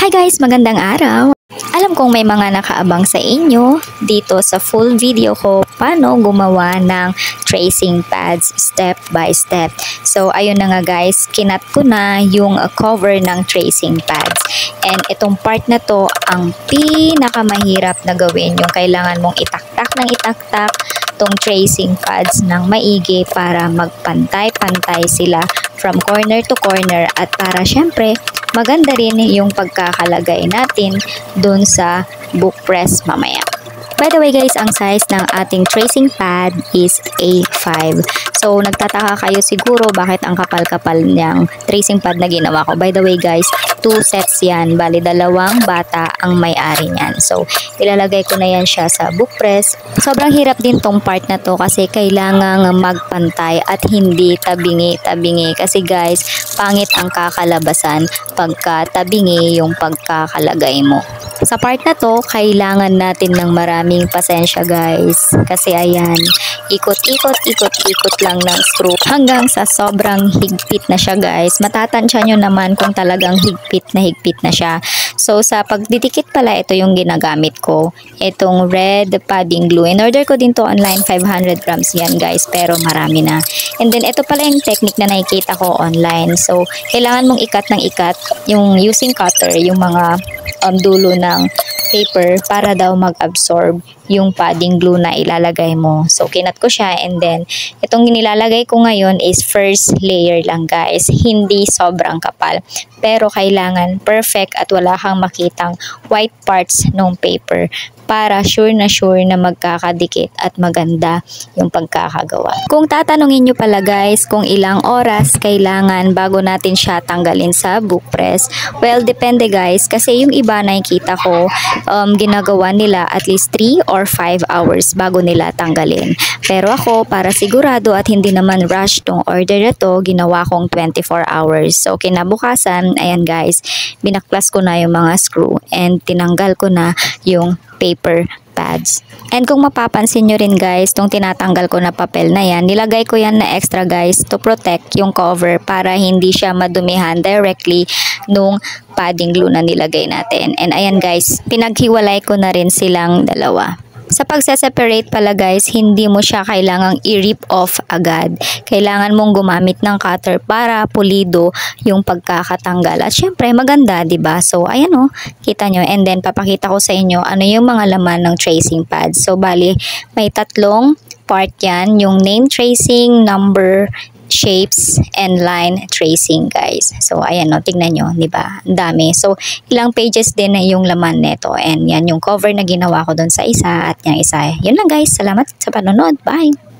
Hi guys, magandang araw! Alam kong may mga nakaabang sa inyo dito sa full video ko paano gumawa ng tracing pads step by step. So ayun na nga guys, kinat ko na yung cover ng tracing pads. And itong part na to ang pinakamahirap na gawin. Yung kailangan mong itaktak ng itaktak tong tracing pads ng maigi para magpantay-pantay sila from corner to corner at para syempre maganda rin yung pagkakalagay natin dun sa book press mamaya. By the way guys, ang size ng ating tracing pad is A5. So nagtataka kayo siguro bakit ang kapal-kapal niyang tracing pad na ginawa ko. By the way guys, 2 sets yan. Bali 2 bata ang may-ari niyan. So ilalagay ko na yan siya sa book press. Sobrang hirap din tong part na to kasi kailangang magpantay at hindi tabingi-tabingi. Kasi guys, pangit ang kakalabasan pagka tabingi yung pagkakalagay mo. Sa part na to, kailangan natin ng maraming pasensya guys. Kasi ayan, ikot-ikot lang ng screw hanggang sa sobrang higpit na siya guys. Matatansya nyo naman kung talagang higpit na siya. So sa pagdidikit pala, ito yung ginagamit ko. Itong red padding glue. In order ko din to online, 500 grams yan guys. Pero marami na. And then ito pala yung technique na nakikita ko online. So kailangan mong ikat ng ikat yung using cutter, yung mga dulo ng paper para daw mag-absorb yung padding glue na ilalagay mo. So kinat ko siya and then itong nilalagay ko ngayon is first layer lang guys. Hindi sobrang kapal. Pero kailangan perfect at wala kang makitang white parts ng paper para sure na magkakadikit at maganda yung pagkakagawa. Kung tatanungin nyo pala guys kung ilang oras kailangan bago natin siya tanggalin sa book press, well depende guys kasi yung iba nakikita ko ginagawa nila at least 3 or 5 hours bago nila tanggalin. Pero ako para sigurado at hindi naman rush tong order na to, ginawa kong 24 hours. So kinabukasan, ayan guys, binaklas ko na yung mga screw and tinanggal ko na yung paper pads. And kung mapapansin nyo rin guys, tong tinatanggal ko na papel na yan, nilagay ko yan na extra guys to protect yung cover para hindi siya madumihan directly nung padding glue na nilagay natin. And ayan guys, pinaghiwalay ko na rin silang dalawa. Sa pagse-separate pala guys, hindi mo siya kailangang i-rip off agad. Kailangan mong gumamit ng cutter para pulido yung pagkakatanggal. At syempre maganda, 'di ba? So ayan oh, kita nyo. And then papakita ko sa inyo ano yung mga laman ng tracing pad. So bali, may 3 part yan. Yung name tracing, number, shapes, and line tracing guys. So ayan no, tingnan nyo, di ba? Ang dami. So ilang pages din na yung laman nito. And yan yung cover na ginawa ko doon sa isa at yung isa. Yun lang guys. Salamat sa panonood. Bye!